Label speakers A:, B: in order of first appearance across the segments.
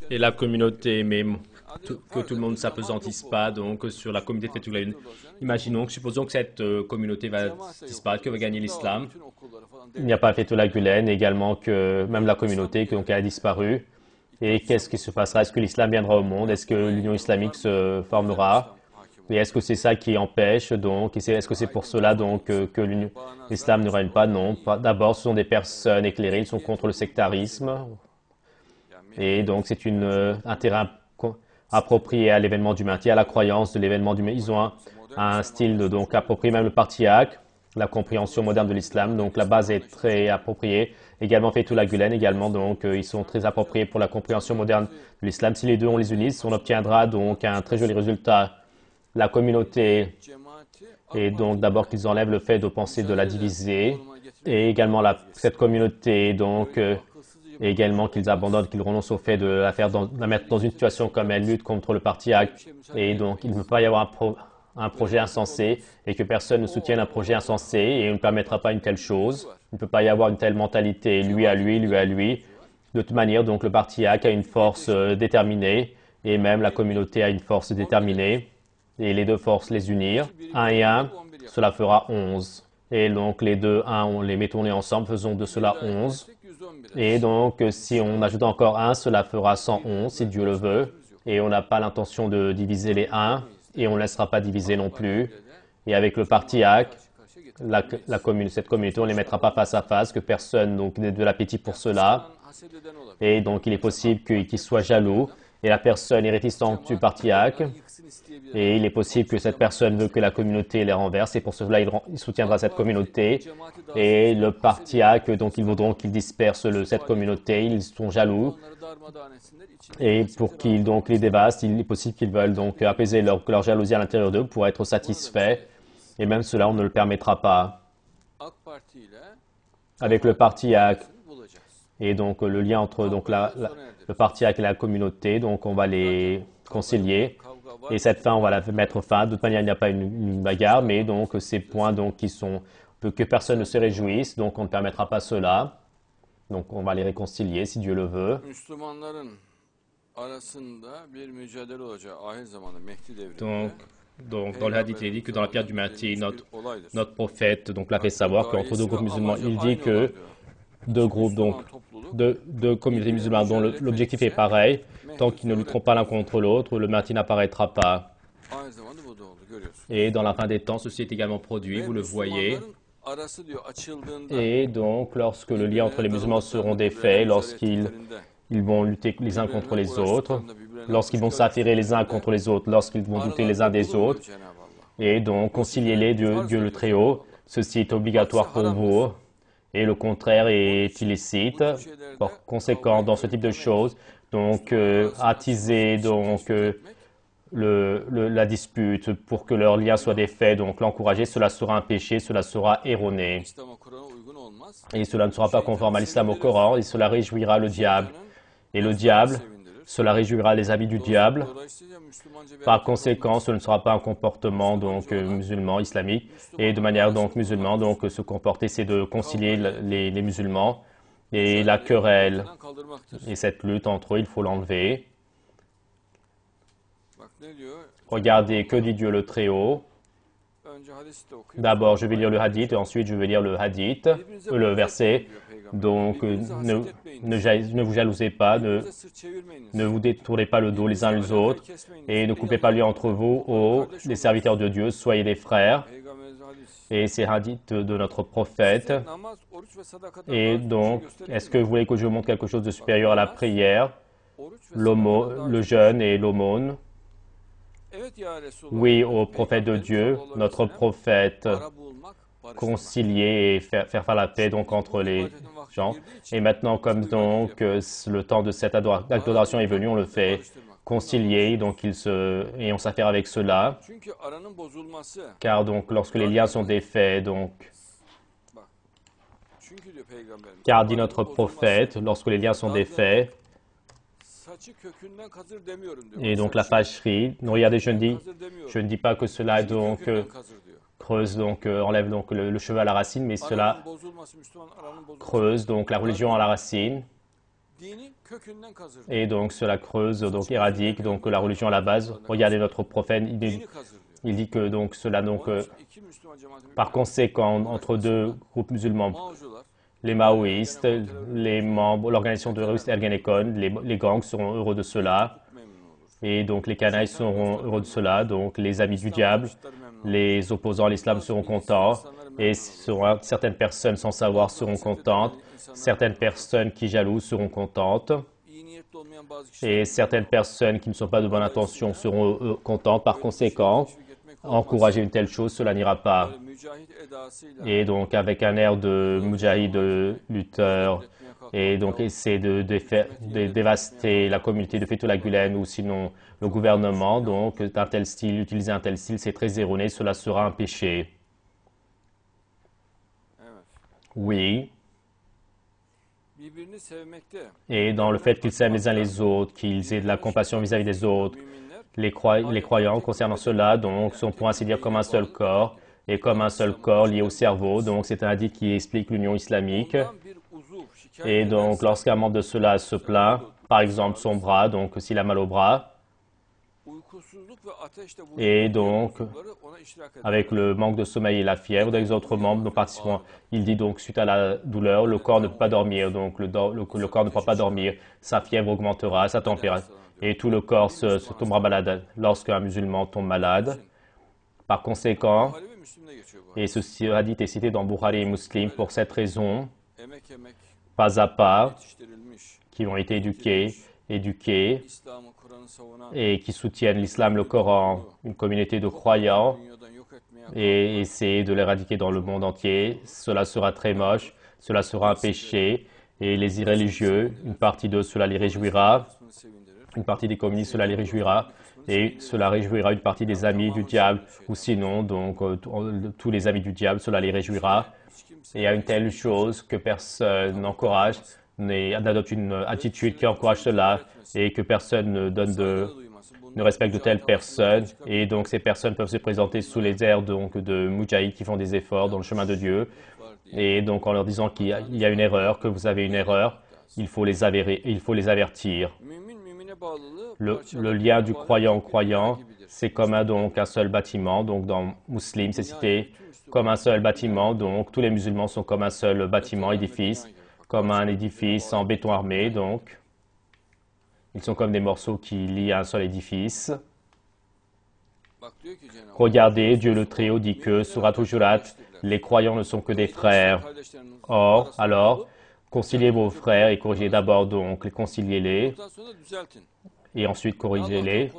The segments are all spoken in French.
A: et la communauté, mais que tout le monde ne s'apesantisse pas donc sur la communauté Fethullah Gülen. Imaginons, supposons que cette communauté va disparaître, que va gagner l'islam. Il n'y a pas Fethullah Gülen, également que même la communauté donc, a disparu. Et qu'est-ce qui se passera? Est-ce que l'islam viendra au monde? Est-ce que l'Union islamique se formera? Et est-ce que c'est ça qui empêche donc? Est-ce que c'est pour cela donc que l'islam ne règne pas? Non. D'abord, ce sont des personnes éclairées, ils sont contre le sectarisme. Et donc, c'est un terrain approprié à l'événement du maintien, à la croyance de l'événement du maintien. Ils ont un style donc approprié, même le Parthiaque, la compréhension moderne de l'islam. Donc, la base est très appropriée. Également, Fethullah Gülen, également, donc, ils sont très appropriés pour la compréhension moderne de l'islam. Si les deux, on les unisse, on obtiendra donc un très joli résultat. La communauté, et donc d'abord qu'ils enlèvent le fait de penser de la diviser, et également cette communauté, donc, et également qu'ils abandonnent, qu'ils renoncent au fait de la mettre dans une situation comme elle lutte contre le Parthiaque, et donc il ne peut pas y avoir un projet insensé, et que personne ne soutienne un projet insensé, et on ne permettra pas une telle chose. Il ne peut pas y avoir une telle mentalité, lui à lui, lui à lui. De toute manière, donc le Parthiaque a une force déterminée, et même la communauté a une force déterminée. Et les deux forces les unir. 1 et 1, cela fera 11. Et donc les deux, 1, on les mettons-les ensemble, faisons de cela 11. Et donc si on ajoute encore 1, cela fera 111 si Dieu le veut. Et on n'a pas l'intention de diviser les 1 et on ne laissera pas diviser non plus. Et avec le Parthiaque, cette communauté, on ne les mettra pas face à face, que personne donc n'ait de l'appétit pour cela. Et donc il est possible qu'il soit jaloux et la personne est réticente du Parthiaque. Et il est possible que cette personne veut que la communauté les renverse et pour cela il soutiendra cette communauté. Et le Parthiaque, donc ils voudront qu'il disperse cette communauté, ils sont jaloux. Et pour qu'ils donc les dévastent, il est possible qu'ils veulent donc apaiser leur jalousie à l'intérieur d'eux pour être satisfaits. Et même cela, on ne le permettra pas. Avec le Parthiaque et donc le lien entre donc, le Parthiaque et la communauté, donc on va les concilier. Et cette fin, on va la mettre fin. De toute manière, il n'y a pas une bagarre, mais donc ces points donc, que personne ne se réjouisse, donc on ne permettra pas cela. Donc on va les réconcilier si Dieu le veut. Donc dans le hadith, il dit que dans la période du Mahdi, notre prophète donc l'a fait savoir qu'entre deux groupes musulmans, il dit que deux groupes, donc deux communautés musulmanes dont l'objectif est pareil, tant qu'ils ne lutteront pas l'un contre l'autre, le Mahdi n'apparaîtra pas. Et dans la fin des temps, ceci est également produit, vous le voyez. Et donc, lorsque le lien entre les musulmans seront défaits, lorsqu'ils vont lutter les uns contre les autres, lorsqu'ils vont s'affairer les uns contre les autres, lorsqu'ils vont douter les uns des autres, et donc conciliez-les, Dieu le Très-Haut, ceci est obligatoire pour vous. Et le contraire est illicite. Par conséquent, dans ce type de choses, donc attiser donc la dispute pour que leur lien soit défait, donc l'encourager, cela sera un péché, cela sera erroné. Et cela ne sera pas conforme à l'islam au Coran, et cela réjouira le diable. Et le diable, cela réjouira les amis du diable. Par conséquent, ce ne sera pas un comportement donc musulman, islamique. Et de manière donc musulmane, donc se comporter, c'est de concilier les musulmans. Et la querelle et cette lutte entre eux, il faut l'enlever. Regardez, que dit Dieu le Très-Haut. D'abord, je vais lire le hadith et ensuite je vais lire le hadith, le verset. Donc, ne vous jalousez pas, ne vous détournez pas le dos les uns les autres et ne coupez pas le lien entre vous, les serviteurs de Dieu, soyez des frères. Et c'est hadith de notre prophète. Et donc, est-ce que vous voulez que je vous montre quelque chose de supérieur à la prière, le jeûne et l'aumône? Oui, au prophète de Dieu, notre prophète, concilier et faire la paix donc entre les gens. Et maintenant, comme donc le temps de cette adoration est venu, on le fait concilier, donc et on s'affaire avec cela. Car donc lorsque les liens sont défaits, donc car dit notre prophète, lorsque les liens sont défaits, et donc la fâcherie, non, regardez, je ne dis pas que cela donc creuse, donc enlève donc le cheveu à la racine, mais cela creuse donc la religion à la racine. Et donc cela creuse, donc éradique donc la religion à la base. Regardez notre prophète, il dit que donc cela par conséquent entre deux groupes musulmans, les maoïstes, les membres, l'organisation de Ergenekon, les gangs seront heureux de cela. Et donc les canailles seront heureux de cela, donc les amis du diable, les opposants à l'islam seront contents, et certaines personnes sans savoir seront contentes, certaines personnes qui jalousent seront contentes, et certaines personnes qui ne sont pas de bonne intention seront contentes. Par conséquent, encourager une telle chose, cela n'ira pas. Et donc avec un air de mujahid, de lutteur, et donc essayer de dévaster la communauté de Fethullah Gülen ou sinon le gouvernement, donc d'un tel style, utiliser un tel style, c'est très erroné, cela sera un péché. Oui. Et dans le fait qu'ils s'aiment les uns les autres, qu'ils aient de la compassion vis-à-vis des autres, les croyants concernant cela, donc, sont pour ainsi dire comme un seul corps, et comme un seul corps lié au cerveau. Donc, c'est un hadith qui explique l'union islamique. Et donc, lorsqu'un membre de cela se plaint, par exemple son bras, donc s'il a mal au bras, et donc, avec le manque de sommeil et la fièvre des autres membres, nos participants, il dit donc, suite à la douleur, le corps ne peut pas dormir, donc le corps ne pourra pas dormir, sa fièvre augmentera, sa température, et tout le corps se tombera malade lorsqu'un musulman tombe malade. Par conséquent, et ceci hadith est cité dans Bukhari et Muslim pour cette raison, pas à pas, qui ont été éduqués, et qui soutiennent l'islam, le Coran, une communauté de croyants, et essayer de l'éradiquer dans le monde entier. Cela sera très moche, cela sera un péché, et les irréligieux, une partie d'eux, cela les réjouira, une partie des communistes, cela les réjouira, et cela réjouira une partie des amis du diable, ou sinon, donc, tous les amis du diable, cela les réjouira. Et il y a une telle chose que personne n'encourage, n'adopte une attitude qui encourage cela, et que personne ne respecte de telles personnes. Et donc, ces personnes peuvent se présenter sous les airs donc, de Moudjahid qui font des efforts dans le chemin de Dieu. Et donc, en leur disant qu'il y a une erreur, que vous avez une erreur, il faut les avertir. Le lien du croyant au croyant, c'est comme un seul bâtiment. Donc, dans Muslim, c'est cité comme un seul bâtiment. Donc, tous les musulmans sont comme un seul bâtiment, édifice, comme un édifice en béton armé. Donc, ils sont comme des morceaux qui lient à un seul édifice. Regardez, Dieu le Très-Haut dit que, Surat Hujurat, les croyants ne sont que des frères. Or, alors, conciliez vos frères et corrigez d'abord, donc, conciliez-les, et ensuite corrigez-les,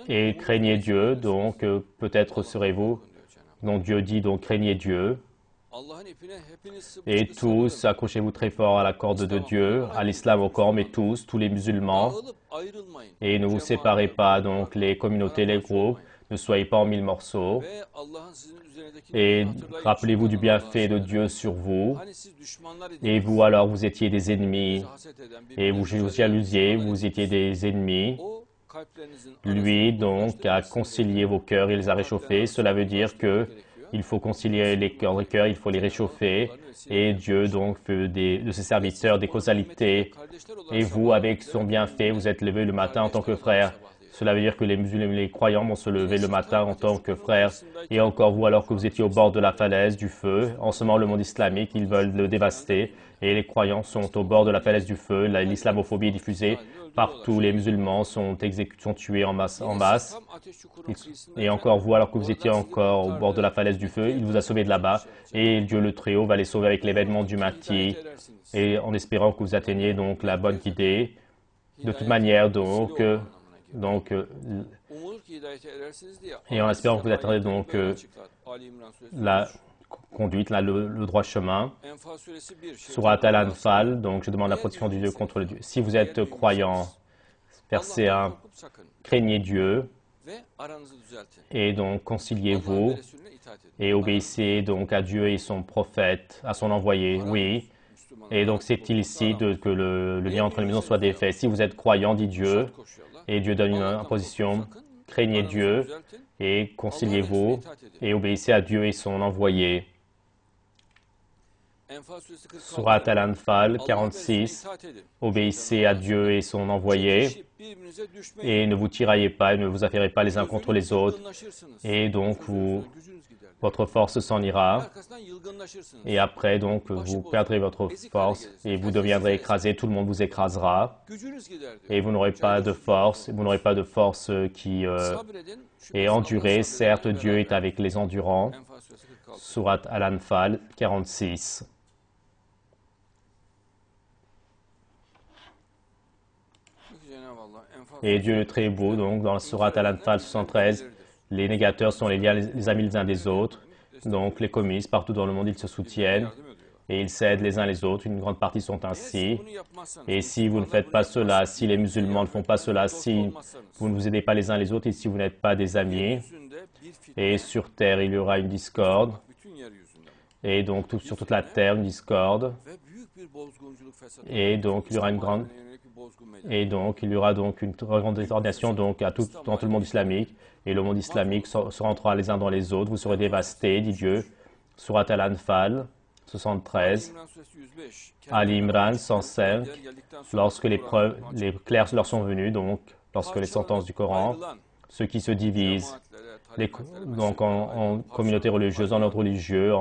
A: et craignez Dieu, donc, peut-être serez-vous. Donc, Dieu dit, donc, craignez Dieu. Et tous, accrochez-vous très fort à la corde de Dieu, à l'islam au corps, mais tous les musulmans. Et ne vous séparez pas, donc, les communautés, les groupes, ne soyez pas en 1000 morceaux. Et rappelez-vous du bienfait de Dieu sur vous. Et vous, alors, vous étiez des ennemis. Et vous jalousiez, vous étiez des ennemis. Lui, donc, a concilié vos cœurs, il les a réchauffés. Cela veut dire que il faut concilier les cœurs, il faut les réchauffer. Et Dieu, donc, fait de ses serviteurs des causalités. Et vous, avec son bienfait, vous êtes levés le matin en tant que frères. Cela veut dire que les musulmans, les croyants vont se lever le matin en tant que frères. Et encore vous, alors que vous étiez au bord de la falaise du feu, en semant le monde islamique, ils veulent le dévaster. Et les croyants sont au bord de la falaise du feu. L'islamophobie est diffusée. Partout, les musulmans sont tués en masse. Et encore vous, alors que vous étiez encore au bord de la falaise du feu, il vous a sauvés de là-bas. Et Dieu le Très-Haut va les sauver avec l'événement du Mahdi. Et en espérant que vous atteigniez donc la bonne guidée. De toute manière, et en espérant que vous atteindrez donc la conduite, le droit chemin. Surat Al-Anfal, donc je demande la protection du Dieu contre le Dieu. Si vous êtes croyant, verset 1, craignez Dieu et donc conciliez-vous et obéissez donc à Dieu et son prophète, à son envoyé, oui. Et donc c'est illicite que le lien entre les maisons soit défait. Si vous êtes croyant, dit Dieu, et Dieu donne une imposition, craignez Dieu et conciliez-vous et obéissez à Dieu et son envoyé. Surat Al-Anfal 46, obéissez à Dieu et son envoyé, et ne vous tiraillez pas, et ne vous affairez pas les uns contre les autres, et donc votre force s'en ira, et après donc vous perdrez votre force, et vous deviendrez écrasé, tout le monde vous écrasera, et vous n'aurez pas de force, qui est endurée. Certes, Dieu est avec les endurants. Surat Al-Anfal 46. Et Dieu le très beau, donc dans la Surat Al-Anfal 73, les négateurs sont les amis les uns des autres. Donc les communistes, partout dans le monde, ils se soutiennent et ils s'aident les uns les autres. Une grande partie sont ainsi. Et si vous ne faites pas cela, si les musulmans ne font pas cela, si vous ne vous aidez pas les uns les autres et si vous n'êtes pas des amis, et sur terre il y aura une discorde, et donc sur toute la terre une discorde, et donc il y aura une grande détermination dans tout le monde islamique, et le monde islamique se rentrera les uns dans les autres. Vous serez dévastés, dit Dieu. Surat Al-Anfal 73, Ali Imran 105, lorsque les clairs leur sont venus, donc lorsque les sentences du Coran, ceux qui se divisent, donc en communauté religieuse, en ordre religieux,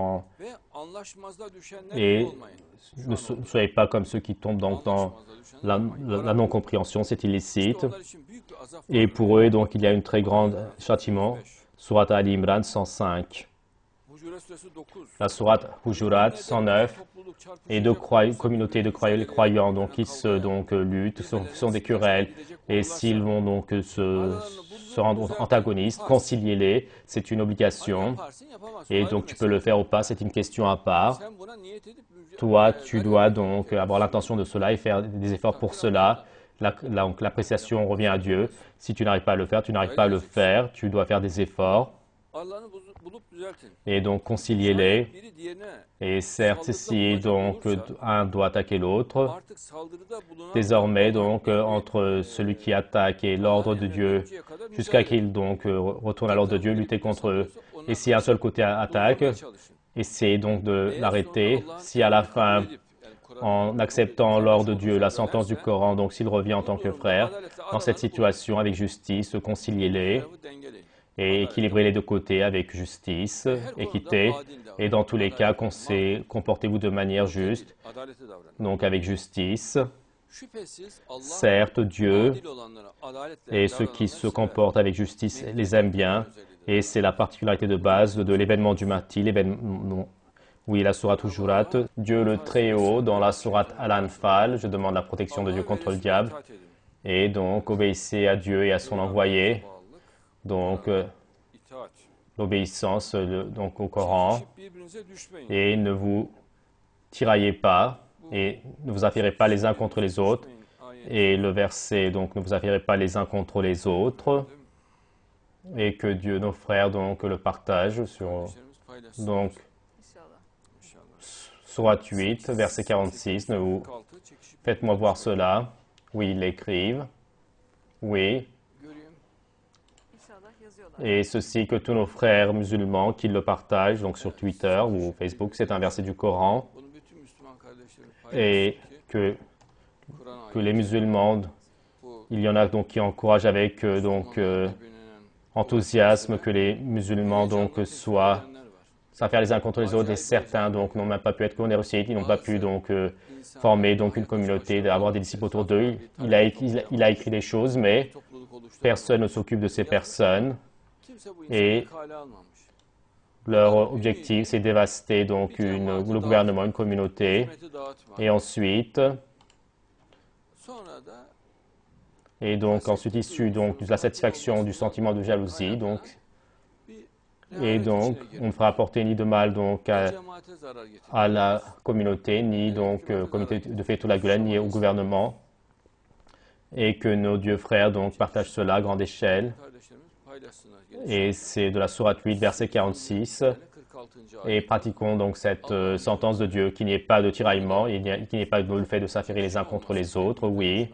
A: et ne soyez pas comme ceux qui tombent donc dans la non-compréhension, c'est illicite. Et pour eux, donc, il y a une très grande châtiment. Surat Ali Imran 105. La Surat Hujurat 109. Et deux communautés de croyants, donc, qui luttent, sont des querelles. Et s'ils vont donc se rendre antagonistes, conciliez-les, c'est une obligation. Et donc, tu peux le faire ou pas, c'est une question à part. Toi, tu dois donc avoir l'intention de cela et faire des efforts pour cela. Donc, l'appréciation revient à Dieu. Si tu n'arrives pas à le faire, tu n'arrives pas à le faire. Tu dois faire des efforts. Et donc, conciliez-les. Et certes, si donc un doit attaquer l'autre, désormais donc entre celui qui attaque et l'ordre de Dieu, jusqu'à qu'il donc retourne à l'ordre de Dieu, lutter contre eux. Et si un seul côté attaque, essayez donc de l'arrêter. Si à la fin, en acceptant l'ordre de Dieu, la sentence du Coran, donc s'il revient en tant que frère, dans cette situation, avec justice, conciliez-les et équilibrez les deux côtés avec justice, équité. Et dans tous les cas, comportez-vous de manière juste, donc avec justice. Certes, Dieu et ceux qui se comportent avec justice les aiment bien. Et c'est la particularité de base de l'événement du Mahdi, la Sourate Hujurat. Dieu le Très-Haut, dans la Sourate Al-Anfal, je demande la protection de Dieu contre le diable. Et donc, obéissez à Dieu et à son envoyé. Donc, l'obéissance donc au Coran. Et ne vous tiraillez pas et ne vous affairez pas les uns contre les autres. Et le verset, donc, ne vous affairez pas les uns contre les autres. Et que Dieu, nos frères, donc, le partagent sur... Donc, Surat 8, verset 46, faites-moi voir cela. Oui, ils l'écrivent. Oui. Et ceci, que tous nos frères musulmans qui le partagent, donc sur Twitter ou Facebook, c'est un verset du Coran. Et que les musulmans, il y en a donc qui encouragent avec enthousiasme que les musulmans donc soient s'affaire les uns contre les autres, et certains donc n'ont même pas pu être connus, ils n'ont pas pu donc former donc une communauté, avoir des disciples autour d'eux. Il a écrit des choses, mais personne ne s'occupe de ces personnes, et leur objectif c'est dévaster donc le gouvernement, une communauté, et ensuite issu donc de la satisfaction du sentiment de jalousie, et donc, on ne fera apporter ni de mal donc à la communauté, ni donc au comité de Fethullah Gülen, ni au gouvernement, et que nos dieux frères donc partagent cela à grande échelle. Et c'est de la Sourate 8, verset 46. Et pratiquons donc cette sentence de Dieu, qu'il n'y ait pas de tiraillement, qu'il n'y ait pas de le fait de s'affairer les uns contre les autres, oui.